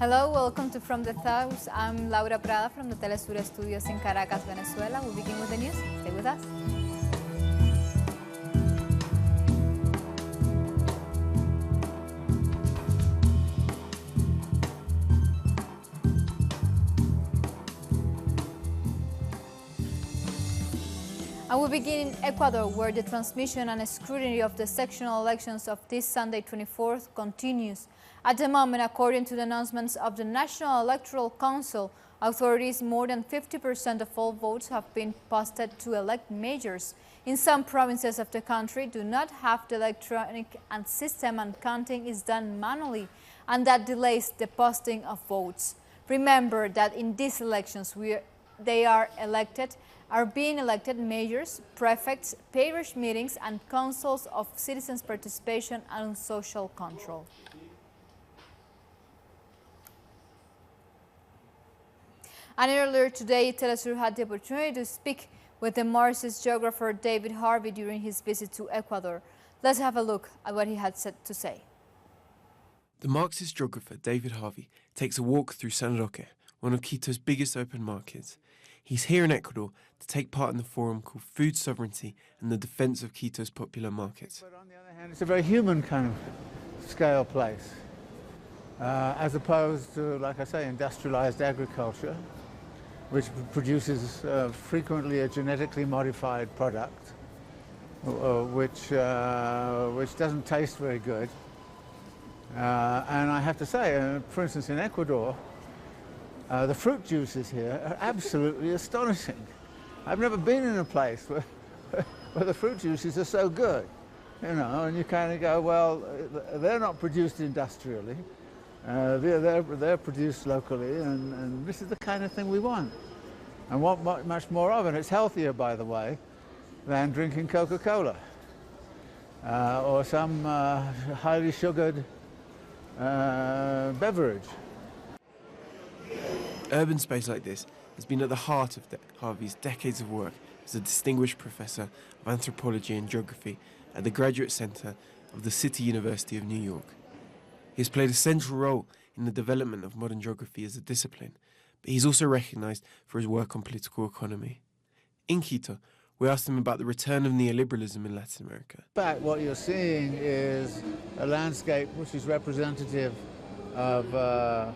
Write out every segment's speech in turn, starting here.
Hello, welcome to From the South. I'm Laura Prada from the Telesur Studios in Caracas, Venezuela. We'll begin with the news. Stay with us. And we begin in Ecuador, where the transmission and scrutiny of the sectional elections of this Sunday 24th continues. At the moment, according to the announcements of the National Electoral Council, authorities, more than 50% of all votes have been posted to elect mayors. In some provinces of the country do not have the electronic system, and counting is done manually, and that delays the posting of votes. Remember that in these elections, they are being elected mayors, prefects, parish meetings, and councils of citizens' participation and social control. And earlier today, Telesur had the opportunity to speak with the Marxist geographer David Harvey during his visit to Ecuador. Let's have a look at what he had to say. The Marxist geographer David Harvey takes a walk through San Roque, one of Quito's biggest open markets. He's here in Ecuador to take part in the forum called Food Sovereignty and the Defense of Quito's Popular Markets. But on the other hand, it's a very human kind of scale place, as opposed to, like I say, industrialized agriculture, which produces frequently a genetically modified product, which doesn't taste very good. And I have to say, for instance, in Ecuador, the fruit juices here are absolutely astonishing. I've never been in a place where the fruit juices are so good, you know, and you kind of go, well, they're not produced industrially, they're produced locally, and this is the kind of thing we want. And want much more of it. It's healthier, by the way, than drinking Coca-Cola or some highly sugared beverage. Urban space like this has been at the heart of Harvey's decades of work as a distinguished professor of anthropology and geography at the Graduate Center of the City University of New York. He has played a central role in the development of modern geography as a discipline, but he's also recognized for his work on political economy. In Quito, we asked him about the return of neoliberalism in Latin America. In fact, what you're seeing is a landscape which is representative of a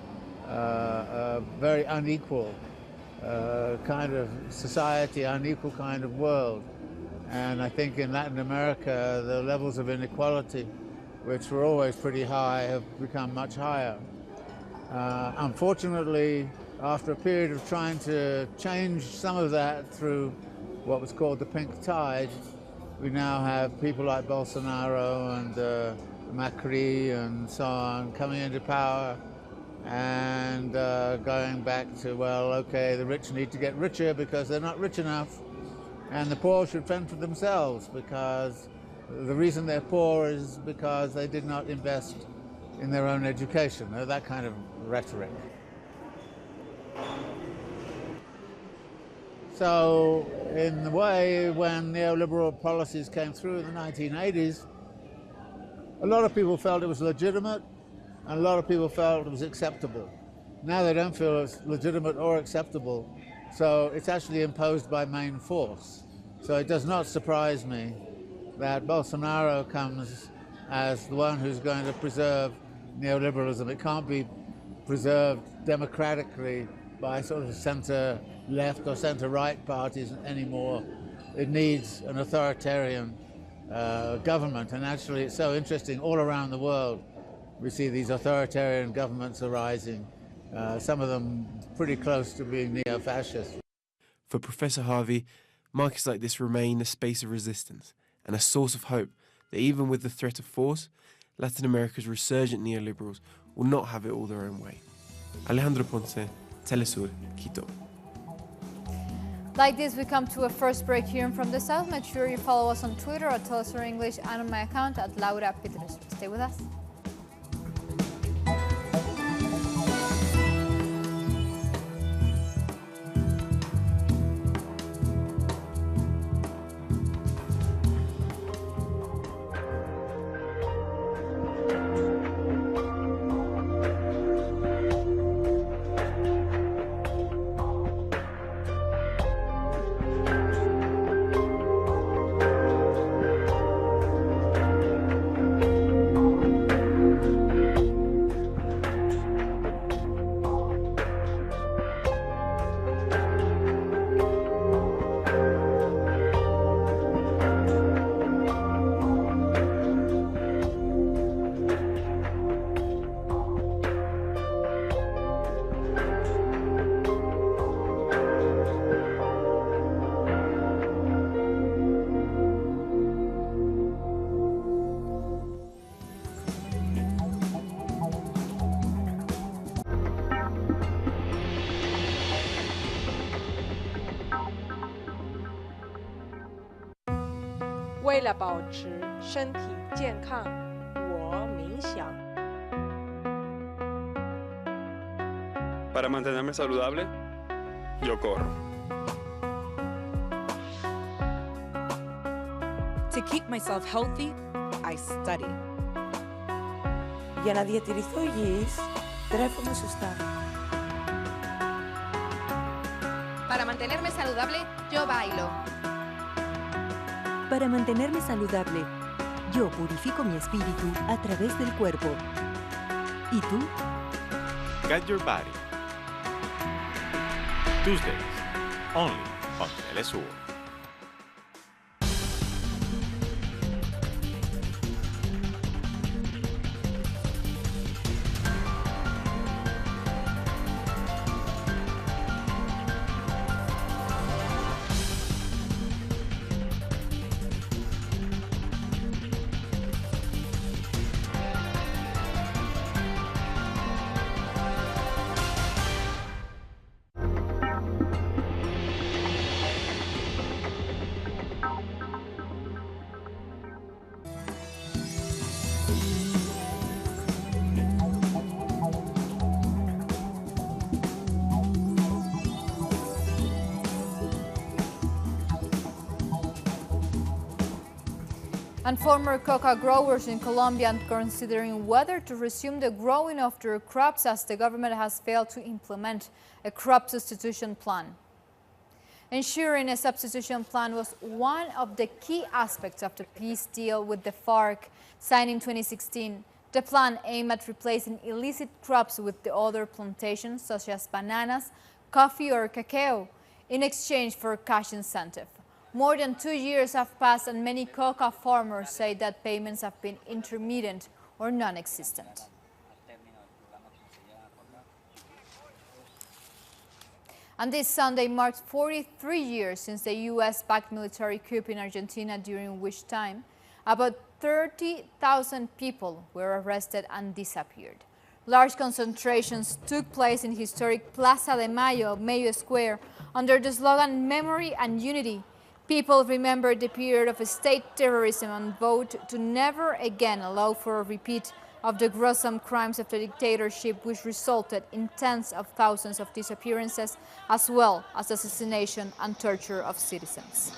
very unequal kind of society, unequal kind of world. And I think in Latin America, the levels of inequality, which were always pretty high, have become much higher. Unfortunately, after a period of trying to change some of that through what was called the pink tide, we now have people like Bolsonaro and Macri and so on coming into power and going back to, well, okay, the rich need to get richer because they're not rich enough, and the poor should fend for themselves because the reason they're poor is because they did not invest in their own education, that kind of rhetoric. So, in the way, when neoliberal policies came through in the 1980s, a lot of people felt it was legitimate, and a lot of people felt it was acceptable. Now they don't feel it's legitimate or acceptable, so it's actually imposed by main force. So it does not surprise me that Bolsonaro comes as the one who's going to preserve neoliberalism. It can't be preserved democratically by sort of center-left or center-right parties anymore. It needs an authoritarian government, and actually it's so interesting, all around the world we see these authoritarian governments arising, some of them pretty close to being neo-fascist. For Professor Harvey, markets like this remain a space of resistance and a source of hope that even with the threat of force, Latin America's resurgent neoliberals will not have it all their own way. Alejandro Ponce, Telesur, Quito. Like this, we come to a first break here from the South. Make sure you follow us on Twitter at Telesur English and on my account at Laura Peters. Stay with us. 为了保持身体健康，我冥想。Para mantenerme saludable, yo corro. To keep myself healthy, I study. Για να διατηρηθώ υγιής, τρέφομαι σωστά. Para mantenerme saludable, yo bailo. Para mantenerme saludable, yo purifico mi espíritu a través del cuerpo. ¿Y tú? Get Your Body. Tuesdays, only on Telesur. And former coca growers in Colombia are considering whether to resume the growing of their crops as the government has failed to implement a crop substitution plan. Ensuring a substitution plan was one of the key aspects of the peace deal with the FARC signed in 2016. The plan aimed at replacing illicit crops with the other plantations such as bananas, coffee or cacao in exchange for cash incentive. More than 2 years have passed and many coca farmers say that payments have been intermittent or non-existent. And this Sunday marks 43 years since the U.S.-backed military coup in Argentina, during which time about 30,000 people were arrested and disappeared. Large concentrations took place in historic Plaza de Mayo Square, under the slogan Memory and Unity. People remember the period of state terrorism and vowed to never again allow for a repeat of the gruesome crimes of the dictatorship, which resulted in tens of thousands of disappearances, as well as assassination and torture of citizens.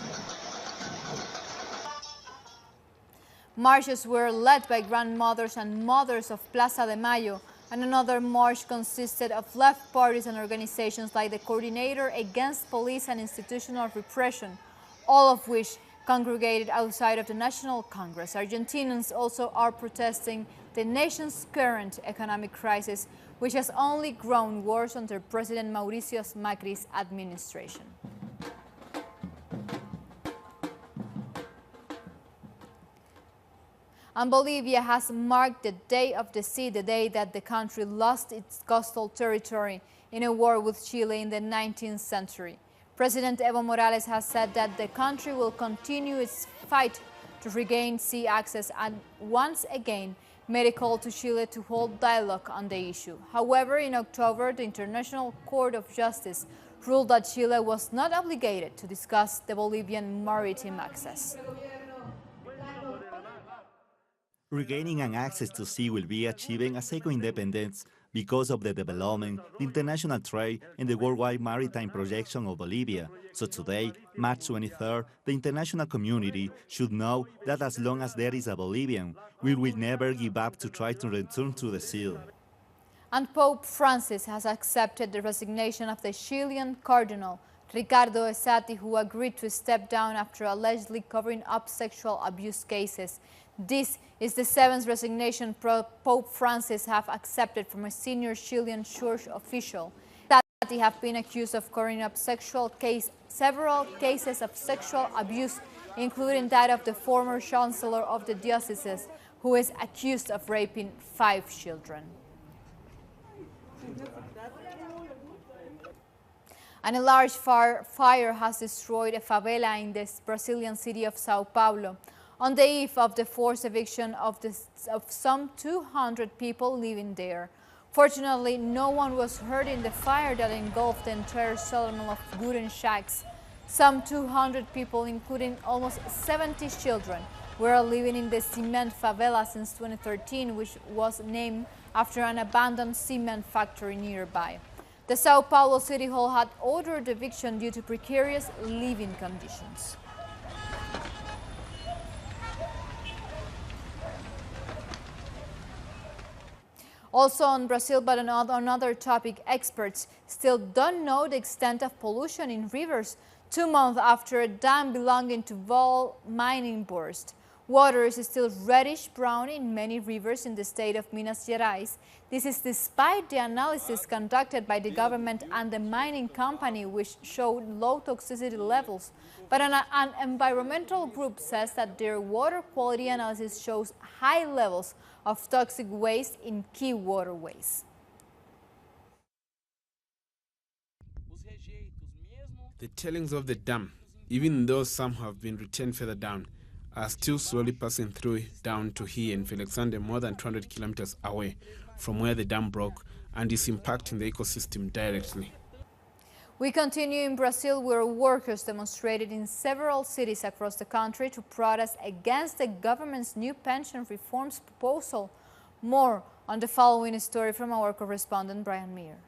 Marches were led by grandmothers and mothers of Plaza de Mayo, and another march consisted of left parties and organizations like the Coordinator Against Police and Institutional Repression, all of which congregated outside of the National Congress. Argentinians also are protesting the nation's current economic crisis, which has only grown worse under President Mauricio Macri's administration. And Bolivia has marked the Day of the Sea, the day that the country lost its coastal territory in a war with Chile in the 19th century. President Evo Morales has said that the country will continue its fight to regain sea access and once again made a call to Chile to hold dialogue on the issue. However, in October, the International Court of Justice ruled that Chile was not obligated to discuss the Bolivian maritime access. Regaining an access to sea will be achieving a second independence because of the development, the international trade, and the worldwide maritime projection of Bolivia. So today, March 23rd, the international community should know that as long as there is a Bolivian, we will never give up to try to return to the sea. And Pope Francis has accepted the resignation of the Chilean Cardinal Ricardo Esati, who agreed to step down after allegedly covering up sexual abuse cases. This is the seventh resignation Pope Francis have accepted from a senior Chilean church official. Esati have been accused of covering up several cases of sexual abuse, including that of the former chancellor of the diocese, who is accused of raping 5 children. And a large fire has destroyed a favela in the Brazilian city of Sao Paulo, on the eve of the forced eviction of some 200 people living there. Fortunately, no one was hurt in the fire that engulfed the entire settlement of wooden shacks. Some 200 people, including almost 70 children, were living in the cement favela since 2013, which was named after an abandoned cement factory nearby. The Sao Paulo City Hall had ordered eviction due to precarious living conditions. Also on Brazil, but on another topic, experts still don't know the extent of pollution in rivers 2 months after a dam belonging to Vale mining burst. Water is still reddish-brown in many rivers in the state of Minas Gerais. This is despite the analysis conducted by the government and the mining company, which showed low toxicity levels. But an environmental group says that their water quality analysis shows high levels of toxic waste in key waterways. The tailings of the dam, even though some have been retained further down, are still slowly passing through down to here in Felixandre, more than 200 kilometers away from where the dam broke, and is impacting the ecosystem directly. We continue in Brazil, where workers demonstrated in several cities across the country to protest against the government's new pension reforms proposal. More on the following story from our correspondent Brian Meir.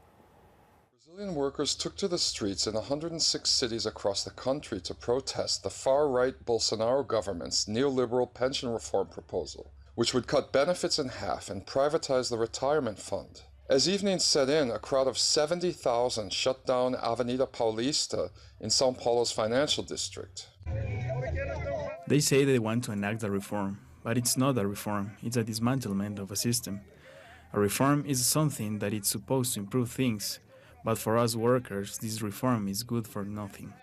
Brazilian workers took to the streets in 106 cities across the country to protest the far-right Bolsonaro government's neoliberal pension reform proposal, which would cut benefits in half and privatize the retirement fund. As evening set in, a crowd of 70,000 shut down Avenida Paulista in São Paulo's financial district. They say they want to enact a reform, but it's not a reform, it's a dismantlement of a system. A reform is something that is supposed to improve things, but for us workers, this reform is good for nothing.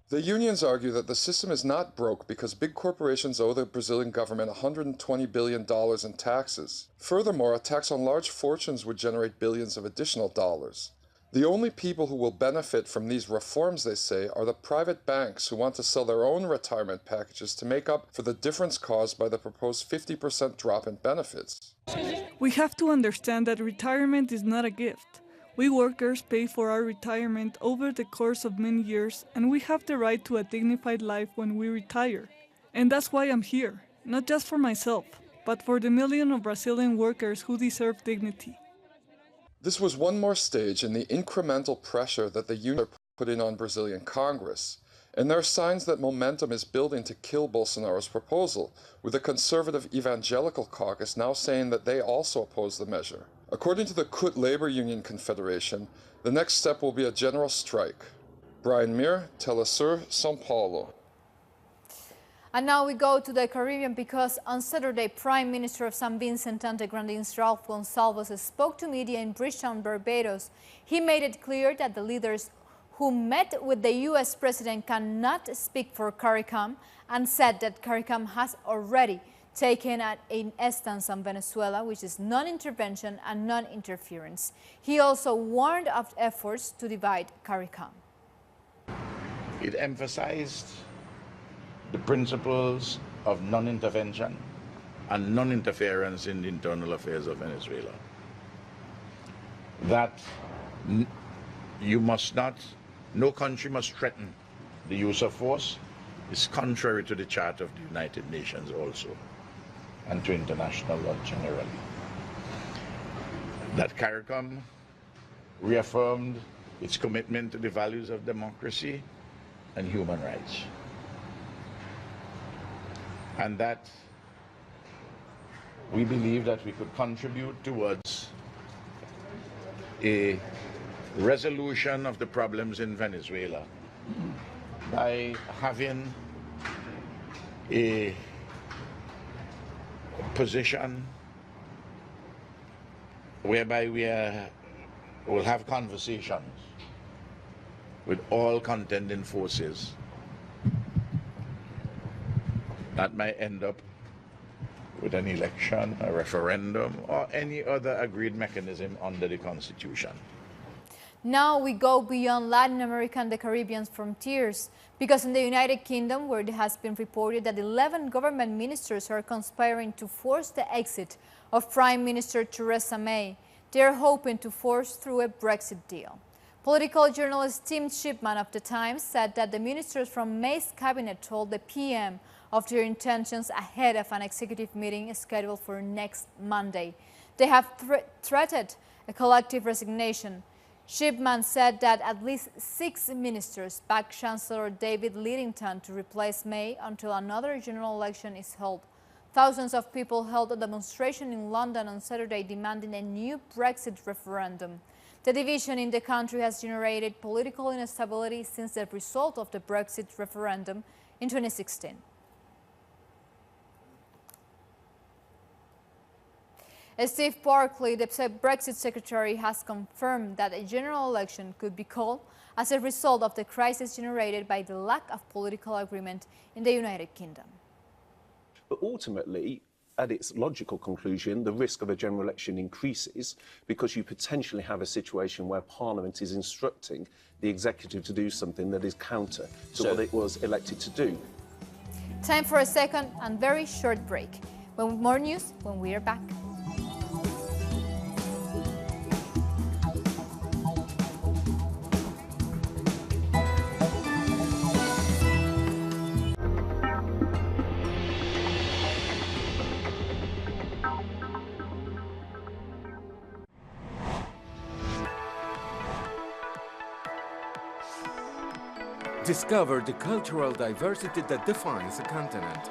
The unions argue that the system is not broke because big corporations owe the Brazilian government $120 billion in taxes. Furthermore, a tax on large fortunes would generate billions of additional dollars. The only people who will benefit from these reforms, they say, are the private banks who want to sell their own retirement packages to make up for the difference caused by the proposed 50% drop in benefits. We have to understand that retirement is not a gift. We workers pay for our retirement over the course of many years, and we have the right to a dignified life when we retire. And that's why I'm here, not just for myself, but for the millions of Brazilian workers who deserve dignity. This was one more stage in the incremental pressure that the unions are putting on Brazilian Congress. And there are signs that momentum is building to kill Bolsonaro's proposal, with the conservative evangelical caucus now saying that they also oppose the measure. According to the CUT Labor Union Confederation, the next step will be a general strike. Brian Meir, Telesur, São Paulo. And now we go to the Caribbean because on Saturday, Prime Minister of St. Vincent and the Grenadines, Ralph Gonsalves, spoke to media in Bridgetown, Barbados. He made it clear that the leaders who met with the U.S. president cannot speak for CARICOM and said that CARICOM has already taken a stance on Venezuela, which is non-intervention and non-interference. He also warned of efforts to divide CARICOM. It emphasized the principles of non-intervention and non-interference in the internal affairs of Venezuela. That no country must threaten the use of force is contrary to the Charter of the United Nations also, and to international law generally. That CARICOM reaffirmed its commitment to the values of democracy and human rights. And that we believe that we could contribute towards a resolution of the problems in Venezuela by having a position whereby we will have conversations with all contending forces. That might end up with an election, a referendum, or any other agreed mechanism under the Constitution. Now we go beyond Latin America and the Caribbean frontiers, because in the United Kingdom, where it has been reported that 11 government ministers are conspiring to force the exit of Prime Minister Theresa May, they are hoping to force through a Brexit deal. Political journalist Tim Shipman of The Times said that the ministers from May's cabinet told the PM of their intentions ahead of an executive meeting scheduled for next Monday. They have threatened a collective resignation. Shipman said that at least 6 ministers backed Chancellor David Lidington to replace May until another general election is held. Thousands of people held a demonstration in London on Saturday demanding a new Brexit referendum. The division in the country has generated political instability since the result of the Brexit referendum in 2016. Steve Barclay, the Brexit secretary, has confirmed that a general election could be called as a result of the crisis generated by the lack of political agreement in the United Kingdom. But ultimately, at its logical conclusion, the risk of a general election increases because you potentially have a situation where Parliament is instructing the executive to do something that is counter to what it was elected to do. Time for a second and very short break. More news when we are back. Discover the cultural diversity that defines a continent.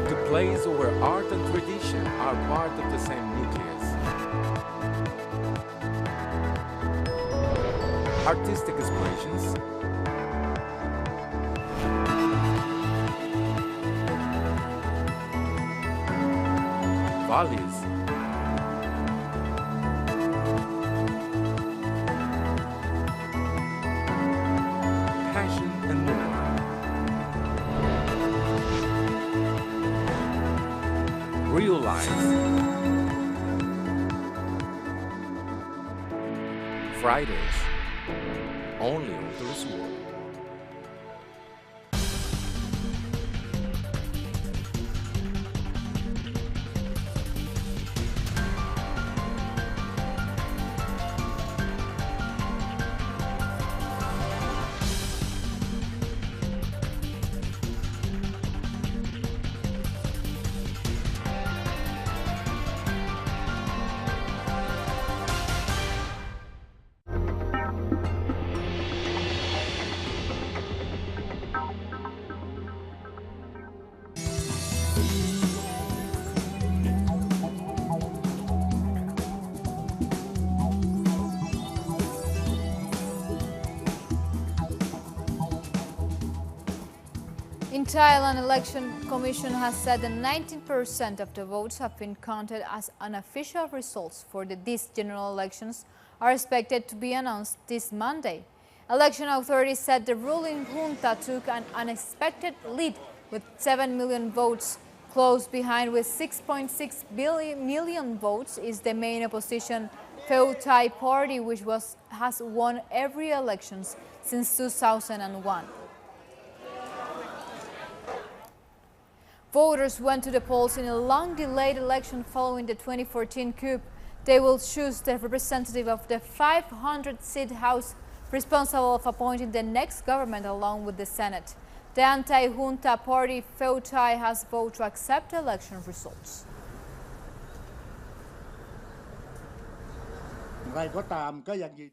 The place where art and tradition are part of the same nucleus. Artistic expressions, values, real life. Fridays, only on this world. In Thailand, Election Commission has said that 19% of the votes have been counted as unofficial results for these general elections are expected to be announced this Monday. Election authorities said the ruling junta took an unexpected lead with 7 million votes. Close behind with 6.6 million votes is the main opposition Pheu Thai Party, which has won every election since 2001. Voters went to the polls in a long-delayed election following the 2014 coup. They will choose the representative of the 500-seat House responsible of appointing the next government along with the Senate. The anti-junta party Pheu Thai has voted to accept the election results.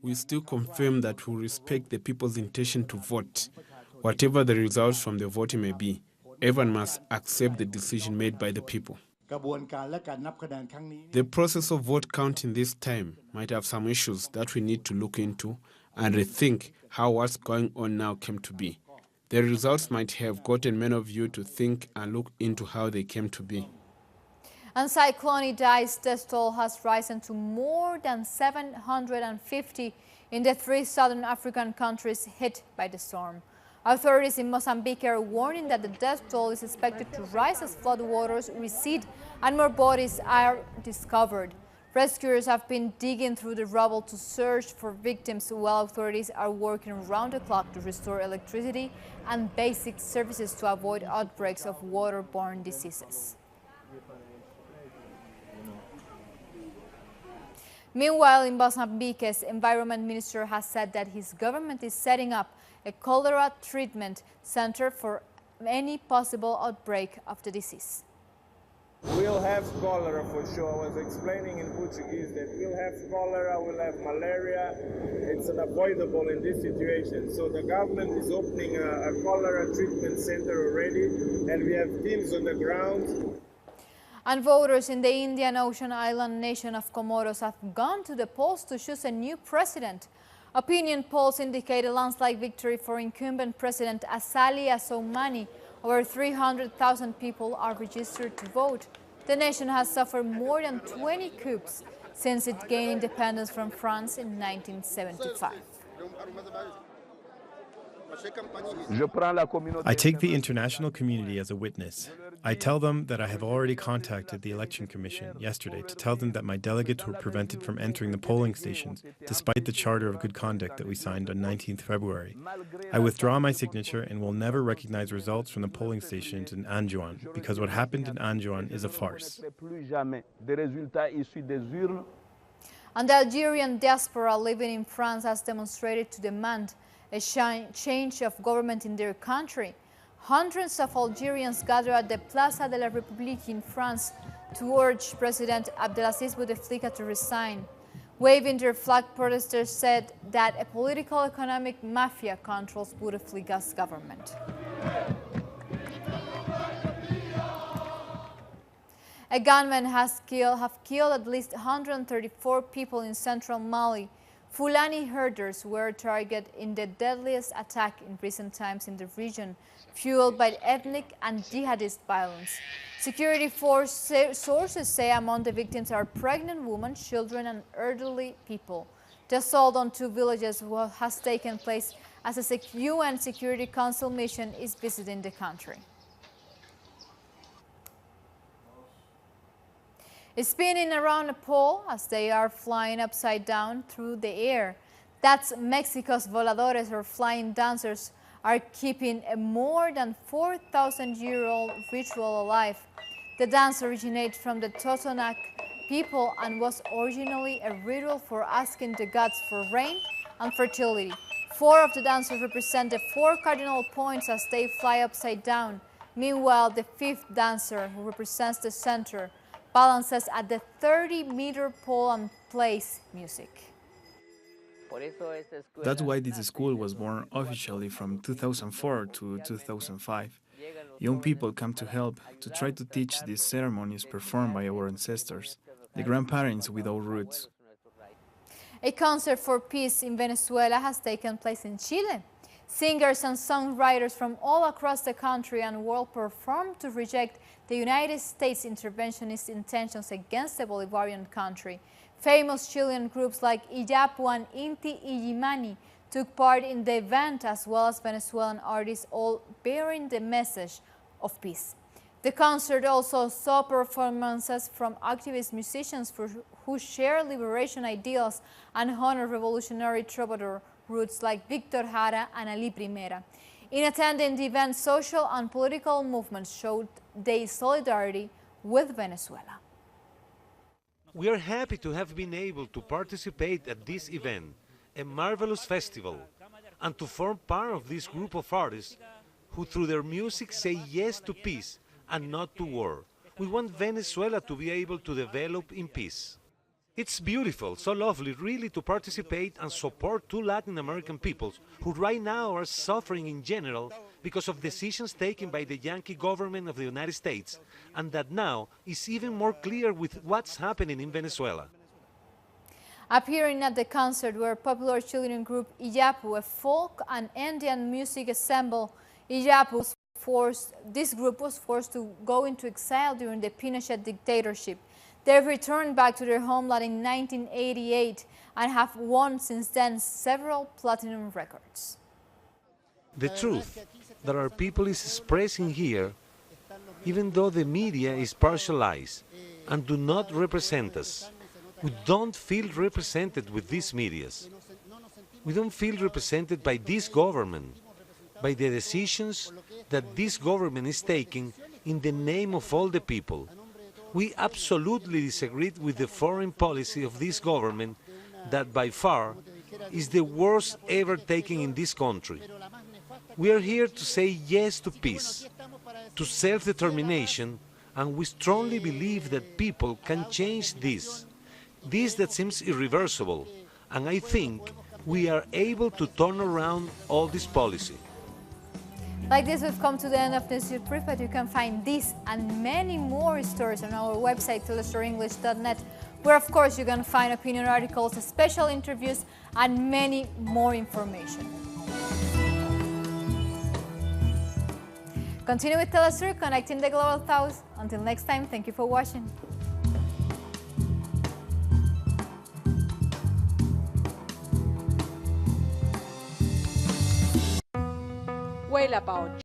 We still confirm that we respect the people's intention to vote. Whatever the results from the voting may be, everyone must accept the decision made by the people. The process of vote counting this time might have some issues that we need to look into and rethink how what's going on now came to be. The results might have gotten many of you to think and look into how they came to be. And Cyclone Idai's death toll has risen to more than 750 in the 3 southern African countries hit by the storm. Authorities in Mozambique are warning that the death toll is expected to rise as floodwaters recede and more bodies are discovered. Rescuers have been digging through the rubble to search for victims, while authorities are working around the clock to restore electricity and basic services to avoid outbreaks of waterborne diseases. Meanwhile, in Mozambique's environment minister has said that his government is setting up a cholera treatment center for any possible outbreak of the disease. We'll have cholera for sure. I was explaining in Portuguese that we'll have cholera, we'll have malaria. It's unavoidable in this situation. So the government is opening a cholera treatment center already, and we have teams on the ground. And voters in the Indian Ocean island nation of Comoros have gone to the polls to choose a new president. Opinion polls indicate a landslide victory for incumbent President Azali Assoumani. Over 300,000 people are registered to vote. The nation has suffered more than 20 coups since it gained independence from France in 1975. I take the international community as a witness. I tell them that I have already contacted the Election Commission yesterday to tell them that my delegates were prevented from entering the polling stations, despite the Charter of Good Conduct that we signed on 19th February. I withdraw my signature and will never recognize results from the polling stations in Anjouan, because what happened in Anjouan is a farce. And the Algerian diaspora living in France has demonstrated to demand a change of government in their country. Hundreds of Algerians gathered at the Plaza de la République in France to urge President Abdelaziz Bouteflika to resign. Waving their flag, protesters said that a political economic mafia controls Bouteflika's government. A gunman have killed at least 134 people in central Mali. Fulani herders were targeted in the deadliest attack in recent times in the region, fueled by ethnic and jihadist violence. Security force sources say among the victims are pregnant women, children, and elderly people. The assault on two villages has taken place as a UN Security Council mission is visiting the country. Spinning around a pole as they are flying upside down through the air. That's Mexico's voladores, or flying dancers, are keeping a more than 4,000-year-old ritual alive. The dance originates from the Totonac people and was originally a ritual for asking the gods for rain and fertility. 4 of the dancers represent the 4 cardinal points as they fly upside down. Meanwhile, the 5th dancer, who represents the center, balances at the 30-meter pole and plays music. That's why this school was born officially from 2004 to 2005. Young people come to help to try to teach these ceremonies performed by our ancestors, the grandparents without roots. A concert for peace in Venezuela has taken place in Chile. Singers and songwriters from all across the country and world performed to reject the United States interventionist intentions against the Bolivarian country. Famous Chilean groups like Iyapu and Inti Illimani took part in the event, as well as Venezuelan artists, all bearing the message of peace. The concert also saw performances from activist musicians who share liberation ideals and honor revolutionary troubadour roots like Victor Jara and Ali Primera. In attending the event, social and political movements showed their solidarity with Venezuela. We are happy to have been able to participate at this event, a marvelous festival, and to form part of this group of artists who through their music say yes to peace and not to war. We want Venezuela to be able to develop in peace. It's beautiful, so lovely really to participate and support 2 Latin American peoples who right now are suffering in general because of decisions taken by the Yankee government of the United States, and that now is even more clear with what's happening in Venezuela. Appearing at the concert were popular Chilean group Iyapu, a folk and Indian music ensemble. This group was forced to go into exile during the Pinochet dictatorship. They've returned back to their homeland in 1988 and have won since then several platinum records. The truth that our people is expressing here, even though the media is partialized and do not represent us, we don't feel represented with these medias. We don't feel represented by this government, by the decisions that this government is taking in the name of all the people. We absolutely disagreed with the foreign policy of this government that by far is the worst ever taken in this country. We are here to say yes to peace, to self-determination, and we strongly believe that people can change this that seems irreversible, and I think we are able to turn around all this policy. Like this, we've come to the end of this brief, but you can find this and many more stories on our website, telestorenglish.net, where of course you can find opinion articles, special interviews, and many more information. Continue with Telesur, connecting the global south. Until next time, thank you for watching.